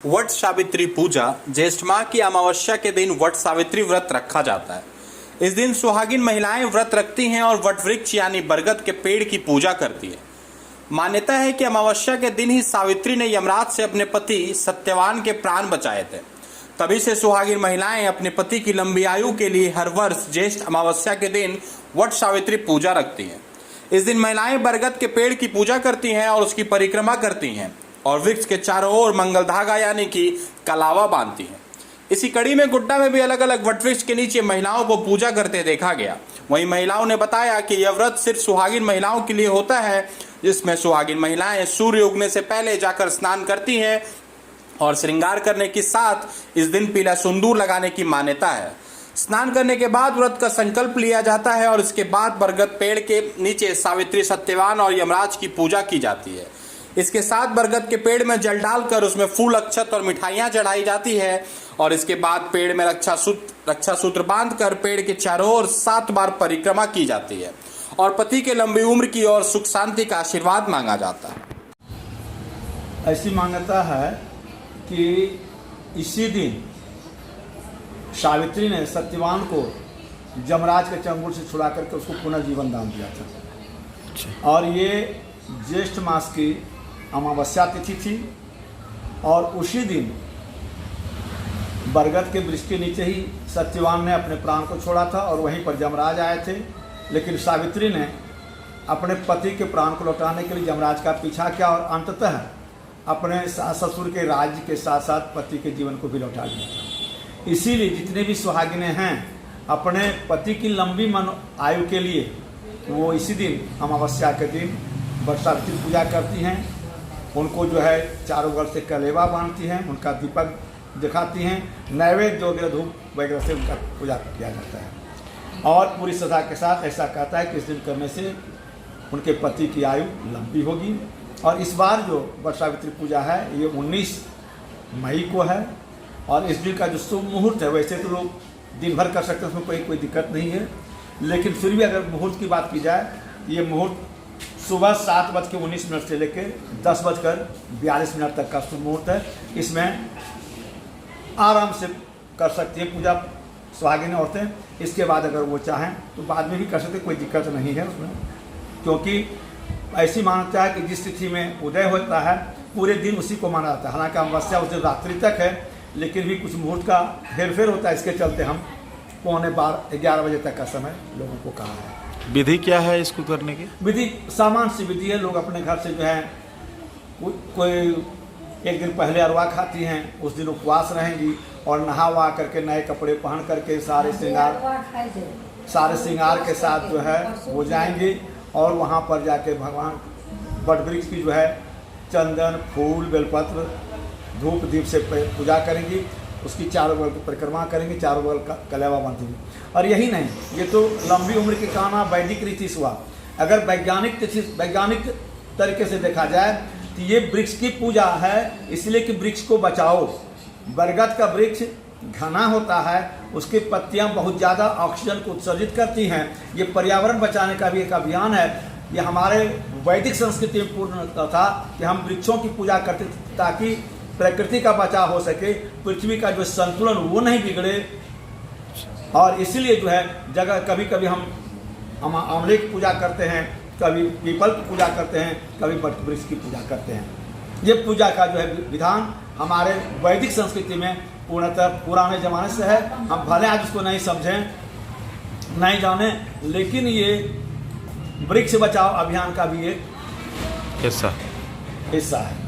वट सावित्री पूजा ज्येष्ठ माह की अमावस्या के दिन वट सावित्री व्रत रखा जाता है। इस दिन सुहागिन महिलाएं व्रत रखती हैं और वट वृक्ष यानी बरगद के पेड़ की पूजा करती है। मान्यता है कि अमावस्या के दिन ही सावित्री ने यमराज से अपने पति सत्यवान के प्राण बचाए थे। तभी से सुहागिन महिलाएं अपने पति की लंबी आयु के लिए हर वर्ष ज्येष्ठ अमावस्या के दिन वट सावित्री पूजा रखती हैं। इस दिन महिलाएं बरगद के पेड़ की पूजा करती हैं और उसकी परिक्रमा करती हैं और वृक्ष के चारों ओर मंगल धागा यानी कि कलावा बांधती हैं। इसी कड़ी में गुड्डा में भी अलग अलग वटवृक्ष के नीचे महिलाओं को पूजा करते देखा गया। वहीं महिलाओं ने बताया कि यह व्रत सिर्फ सुहागिन महिलाओं के लिए होता है, जिसमें सुहागिन महिलाएं सूर्य उगने से पहले जाकर स्नान करती हैं और श्रृंगार करने के साथ इस दिन पीला सिंदूर लगाने की मान्यता है। स्नान करने के बाद व्रत का संकल्प लिया जाता है और इसके बाद बरगद पेड़ के नीचे सावित्री, सत्यवान और यमराज की पूजा की जाती है। इसके साथ बरगद के पेड़ में जल डालकर उसमें फूल, अक्षत और मिठाइयाँ चढ़ाई जाती है और इसके बाद पेड़ में रक्षा सूत्र बांधकर पेड़ के चारों ओर 7 बार परिक्रमा की जाती है और पति के लंबी उम्र की और सुख शांति का आशीर्वाद मांगा जाता है। ऐसी मान्यता है कि इसी दिन सावित्री ने सत्यवान को यमराज के चंगुल से छुड़ा करके उसको पुनर्जीवन दान दिया था और ये ज्येष्ठ मास की अमावस्या तिथि थी और उसी दिन बरगद के वृक्ष के नीचे ही सत्यवान ने अपने प्राण को छोड़ा था और वहीं पर यमराज आए थे। लेकिन सावित्री ने अपने पति के प्राण को लौटाने के लिए यमराज का पीछा किया और अंततः अपने सास ससुर के राज्य के साथ साथ पति के जीवन को भी लौटा दिया था। इसीलिए जितने भी सुहागिनें हैं अपने पति की लंबी आयु के लिए वो इसी दिन अमावस्या के दिन वट सावित्री पूजा करती हैं। उनको जो है चारों ओर से कलेवा बांधती हैं, उनका दीपक दिखाती हैं, नैवेद्य वगैरह धूप वगैरह से उनका पूजा किया जाता है और पूरी श्रद्धा के साथ ऐसा कहता है कि इस दिन करने से उनके पति की आयु लंबी होगी। और इस बार जो वट सावित्री पूजा है ये 19 मई को है और इस दिन का जो शुभ मुहूर्त है, वैसे तो लोग दिन भर कर सकते हैं, उसमें कोई दिक्कत नहीं है, लेकिन फिर भी अगर मुहूर्त की बात की जाए ये मुहूर्त सुबह 7:19 से लेकर 10:42 तक का शुभ मुहूर्त है। इसमें आराम से कर सकती है पूजा सुहागिन औरतें। इसके बाद अगर वो चाहें तो बाद में भी कर सकते, कोई दिक्कत नहीं है उसमें, क्योंकि ऐसी मान्यता है कि जिस तिथि में उदय होता है पूरे दिन उसी को माना जाता है। हालांकि अमावस्या उस दिन रात्रि तक है, लेकिन भी कुछ मुहूर्त का हेरफेर होता है, इसके चलते हम 11:45 बजे तक का समय लोगों को कहा है। विधि क्या है इसको करने की? विधि सामान्य सी विधि है। लोग अपने घर से जो है कोई एक दिन पहले अरवा खाती हैं, उस दिन उपवास रहेंगी और नहा वहा करके नए कपड़े पहन करके सारे श्रृंगार के साथ जो है वो जाएंगी और वहाँ पर जाके भगवान वटवृक्ष की जो है चंदन, फूल, बेलपत्र, धूप दीप से पूजा करेंगी, उसकी चारों बगल की परिक्रमा करेंगे, चारों बगल का कलेवा बांधेंगे। और यही नहीं, ये तो लंबी उम्र के काना वैदिक रीति से हुआ। अगर वैज्ञानिक तरीके से देखा जाए तो ये वृक्ष की पूजा है, इसलिए कि वृक्ष को बचाओ। बरगद का वृक्ष घना होता है, उसकी पत्तियां बहुत ज़्यादा ऑक्सीजन को उत्सर्जित करती हैं। ये पर्यावरण बचाने का भी एक अभियान है। ये हमारे वैदिक संस्कृति में पूर्ण था कि हम वृक्षों की पूजा करते ताकि प्रकृति का बचाव हो सके, पृथ्वी का जो संतुलन वो नहीं बिगड़े। और इसीलिए जो है जगह कभी कभी हम आंवले की पूजा करते हैं, कभी पीपल की पूजा करते हैं, कभी वट वृक्ष की पूजा करते हैं। ये पूजा का जो है विधान हमारे वैदिक संस्कृति में पूर्णतः पुराने ज़माने से है। हम भले आज उसको नहीं समझें, नहीं जाने, लेकिन ये वृक्ष बचाओ अभियान का भी एक हिस्सा है।